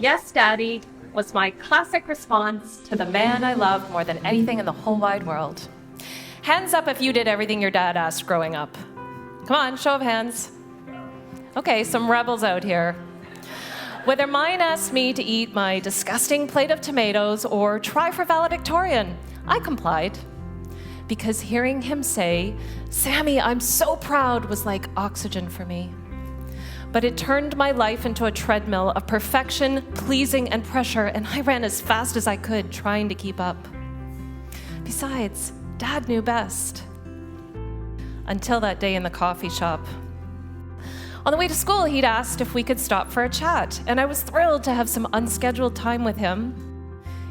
"Yes, Daddy," was my classic response to the man I loved more than anything in the whole wide world. Hands up if you did everything your dad asked growing up. Come on, show of hands. Okay, some rebels out here. Whether mine asked me to eat my disgusting plate of tomatoes or try for valedictorian, I complied. Because hearing him say, "Sammy, I'm so proud," was like oxygen for me. But it turned my life into a treadmill of perfection, pleasing, and pressure, and I ran as fast as I could, trying to keep up. Besides, Dad knew best. Until that day in the coffee shop. On the way to school, he'd asked if we could stop for a chat, and I was thrilled to have some unscheduled time with him.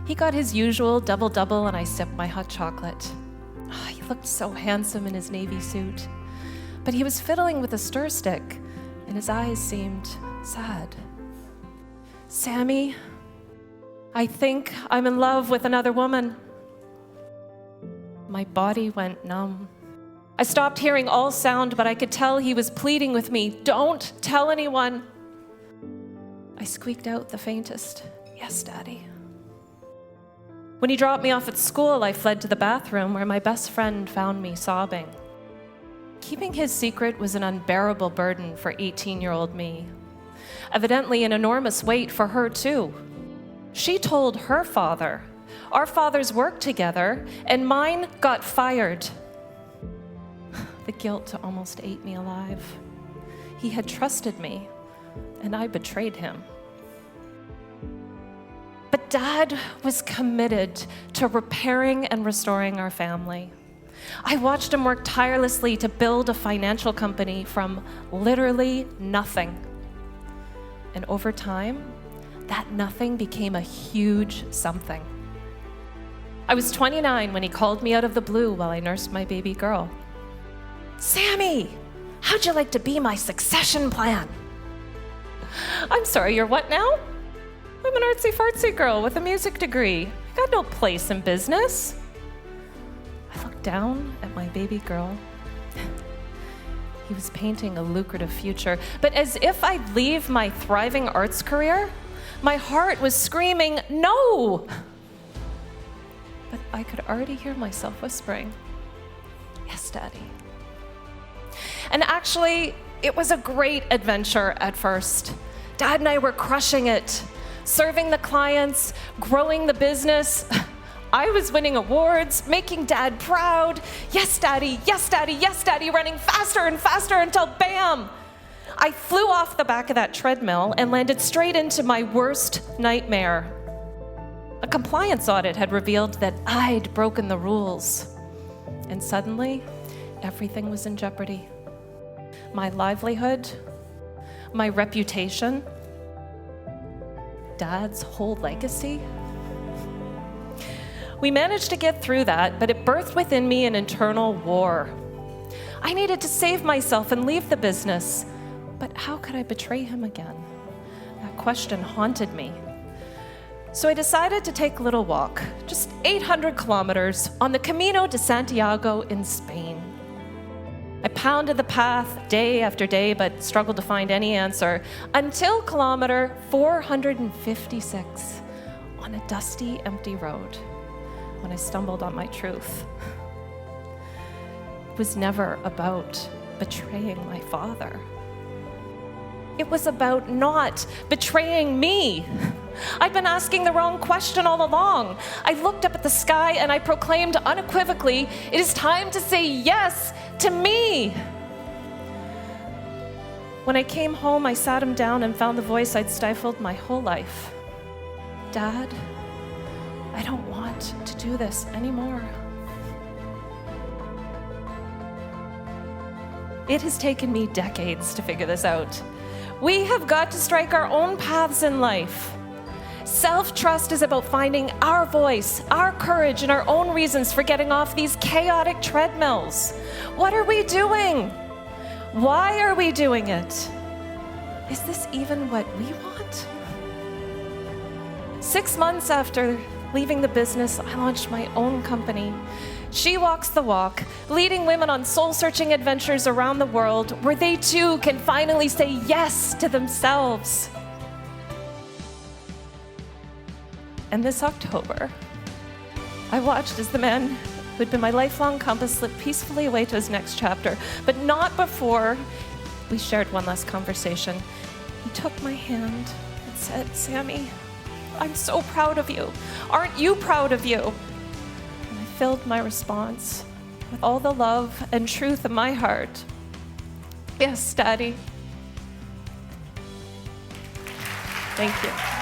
He got his usual double-double, and I sipped my hot chocolate. Oh, he looked so handsome in his navy suit, but he was fiddling with a stir stick, and his eyes seemed sad. "Sammy, I think I'm in love with another woman." My body went numb. I stopped hearing all sound, but I could tell he was pleading with me, "Don't tell anyone." I squeaked out the faintest, "Yes, Daddy." When he dropped me off at school, I fled to the bathroom where my best friend found me sobbing. Keeping his secret was an unbearable burden for 18-year-old me. Evidently an enormous weight for her too. She told her father. Our fathers worked together, and mine got fired. The guilt almost ate me alive. He had trusted me, and I betrayed him. But Dad was committed to repairing and restoring our family. I watched him work tirelessly to build a financial company from literally nothing. And over time, that nothing became a huge something. I was 29 when he called me out of the blue while I nursed my baby girl. "Sammy, how'd you like to be my succession plan?" "I'm sorry, you're what now?" "I'm an artsy-fartsy girl with a music degree. I got no place in business." I looked down at my baby girl. He was painting a lucrative future, but as if I'd leave my thriving arts career, my heart was screaming, "No!" But I could already hear myself whispering, "Yes, Daddy." And actually, it was a great adventure at first. Dad and I were crushing it, serving the clients, growing the business. I was winning awards, making Dad proud. "Yes, Daddy, yes, Daddy, yes, Daddy," running faster and faster until bam! I flew off the back of that treadmill and landed straight into my worst nightmare. A compliance audit had revealed that I'd broken the rules. And suddenly, everything was in jeopardy. My livelihood, my reputation, Dad's whole legacy. We managed to get through that, but it birthed within me an internal war. I needed to save myself and leave the business, but how could I betray him again? That question haunted me. So I decided to take a little walk, just 800 kilometers, on the Camino de Santiago in Spain. I pounded the path day after day, but struggled to find any answer, until kilometer 456 on a dusty, empty road, when I stumbled on my truth. It was never about betraying my father. It was about not betraying me. I'd been asking the wrong question all along. I looked up at the sky and I proclaimed unequivocally, "It is time to say yes to me." When I came home, I sat him down and found the voice I'd stifled my whole life. "Dad, I don't want to do this anymore." It has taken me decades to figure this out. We have got to strike our own paths in life. Self-trust is about finding our voice, our courage, and our own reasons for getting off these chaotic treadmills. What are we doing? Why are we doing it? Is this even what we want? 6 months after leaving the business, I launched my own company. She walks the walk, leading women on soul-searching adventures around the world where they too can finally say yes to themselves. And this October, I watched as the man who'd been my lifelong compass slip peacefully away to his next chapter, but not before we shared one last conversation. He took my hand and said, "Sammy, I'm so proud of you. Aren't you proud of you?" And I filled my response with all the love and truth in my heart. "Yes, Daddy." Thank you.